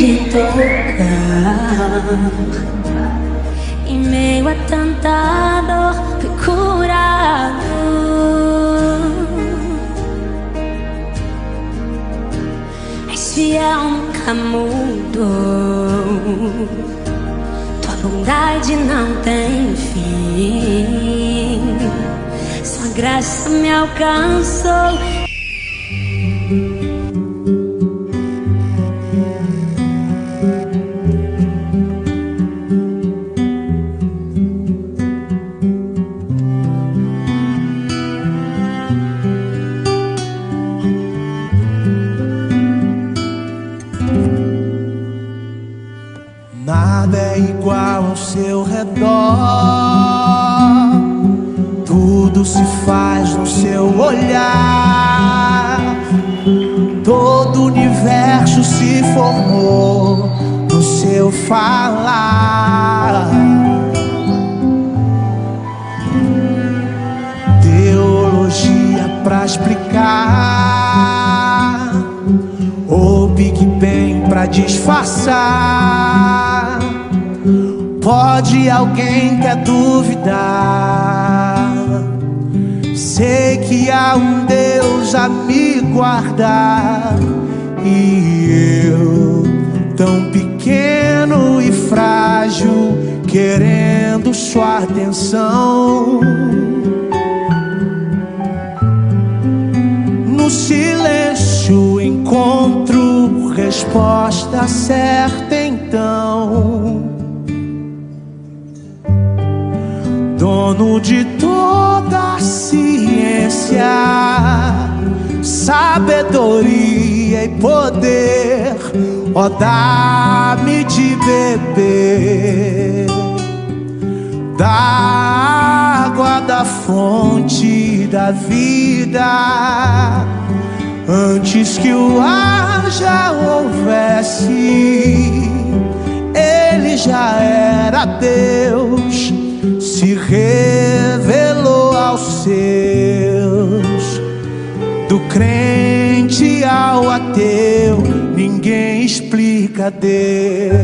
de tocar. Em meio a tanta dor, fui curado. És fiel, nunca mudou. Tua bondade não tem fim. Sua graça me alcançou. Nada é igual ao seu redor. Tudo se faz no seu olhar. Todo o universo se formou no seu falar. Teologia pra explicar, ou Big Bang pra disfarçar. Pode alguém quer duvidar? Sei que há um Deus a me guardar, e eu, tão pequeno e frágil, querendo sua atenção. No silêncio encontro resposta certa então. Dono de toda a ciência, sabedoria e poder, ó, dá-me de beber da água da fonte da vida. Antes que o ar já houvesse, ele já era Deus. Se revelou aos seus, do crente ao ateu, ninguém explica Deus.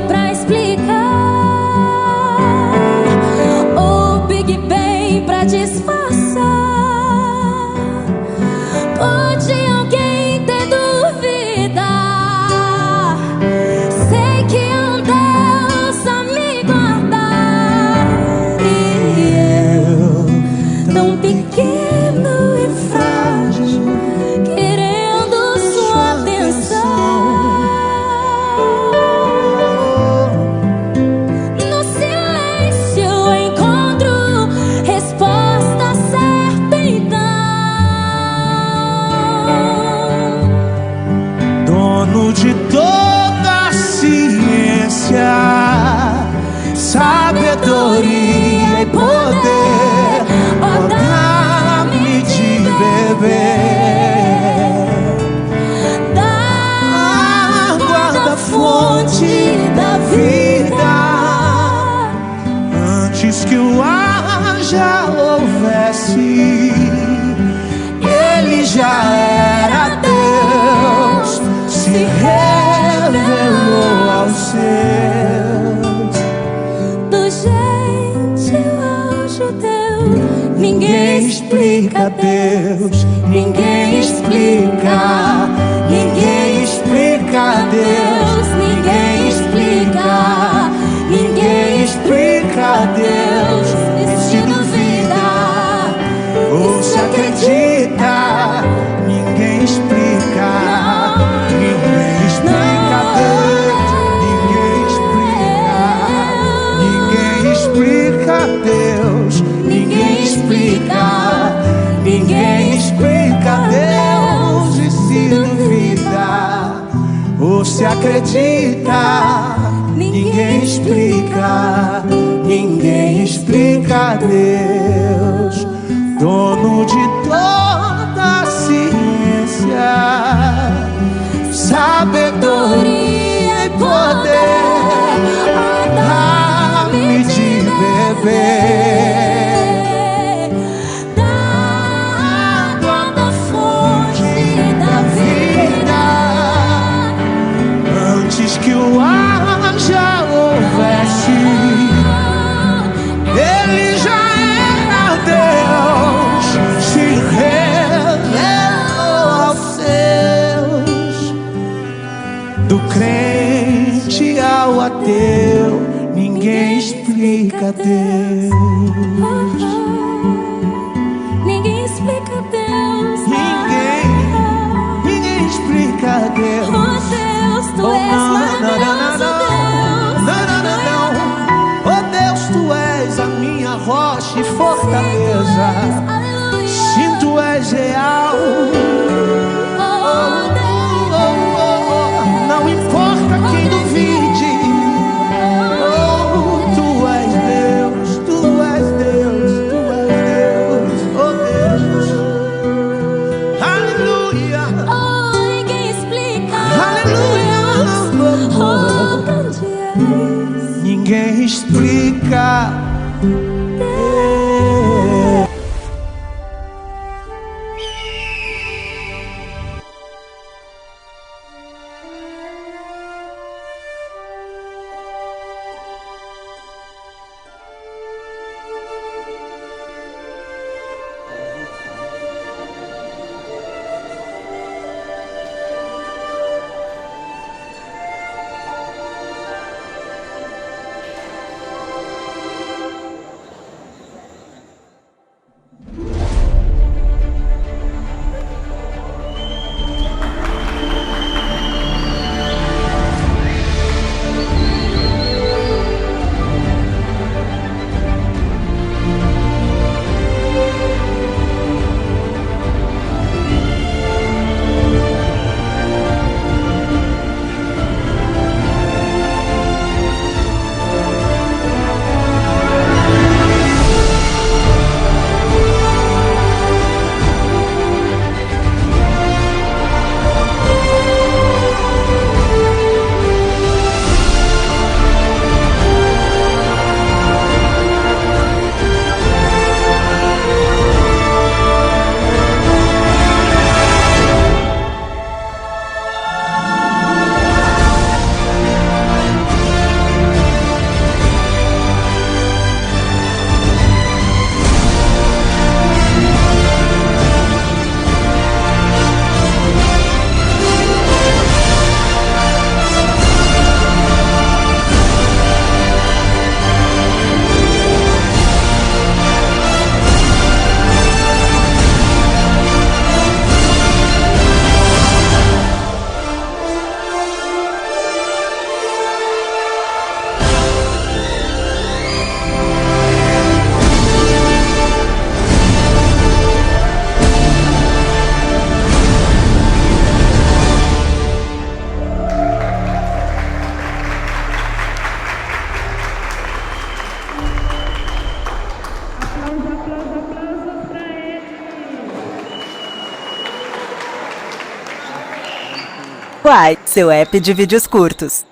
Pra explicar, ou Big Bang pra disfarçar. Pode alguém ter dúvida? Sei que é um Deus a me guardar, e eu, tão pequeno e frágil, querendo sua atenção. De toda a ciência, sabedoria e poder, ó, dá-me de beber da água da fonte da vida. Antes que o ar já houvesse, ele já era Deus. Se revelou aos seus, do gentil ao judeu, ninguém explica Deus. Ninguém explica, ninguém explica Deus. Ninguém explica, ninguém explica Deus. E se duvida ou se acredita, ninguém explica. Ninguém explica Deus, ninguém explica. você acredita. Ninguém explica, ninguém explica Deus, dono de toda a ciência, sabedoria e poder, dá-me de beber da água da fonte da vida, antes que o ar já houvesse, ele já era Deus, se revelou aos seus. Do crente ao ateu, ninguém explica Deus. Ninguém explica Deus. Ninguém explica Deus. Oh Deus, tu és maravilhoso, Deus. Oh Deus, tu és a minha rocha e fortaleza. Sim, tu és real. Não importa quem duvide. Oh, tu és Deus, tu és Deus, tu és Deus. Oh Deus, aleluia. Oh, ninguém explica. Aleluia. Oh, grande és. Ninguém explica. Quai, seu app de vídeos curtos.